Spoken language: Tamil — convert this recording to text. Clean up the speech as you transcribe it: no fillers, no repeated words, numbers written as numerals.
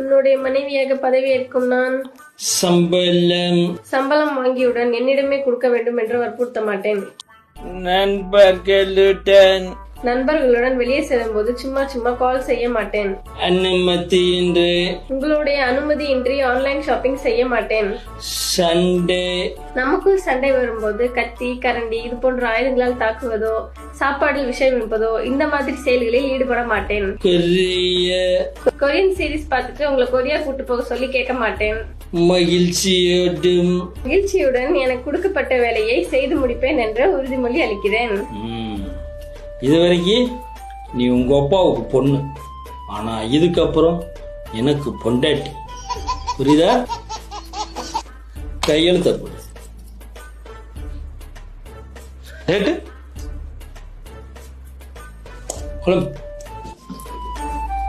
உன்னுடைய மனைவியாக பதவியேற்கும் நான் சம்பளம் வாங்கியுடன் என்னிடமே கொடுக்க வேண்டும் என்று வற்புறுத்த மாட்டேன். நண்பர்களுடன் வெளியே செல்லும் போது சும்மா சும்மா கால் செய்ய மாட்டேன். உங்களுடைய அனுமதியின்றி ஆன்லைன் ஷாப்பிங் செய்ய மாட்டேன். நமக்குள் சண்டை வரும்போது கத்தி கரண்டி இது போன்ற ஆயுதங்களால் தாக்குவதோ சாப்பாடில் விஷயம் இருப்பதோ இந்த மாதிரி செயல்களில் ஈடுபட மாட்டேன். கொரியன் சீரிஸ் பார்த்துட்டு உங்களை கொரியா கூட்டு போக சொல்லி கேட்க மாட்டேன். மகிழ்ச்சியுடன் எனக்கு கொடுக்கப்பட்ட வேலையை செய்து முடிப்பேன் என்ற உறுதிமொழி அளிக்கிறேன். இதுவரைக்கும் நீ உங்க அப்பாவுக்கு பொண்ணு, ஆனா இதுக்கப்புறம் எனக்கு பொண்டாட்டி. புரியுதா? கையெழுத்த போடு.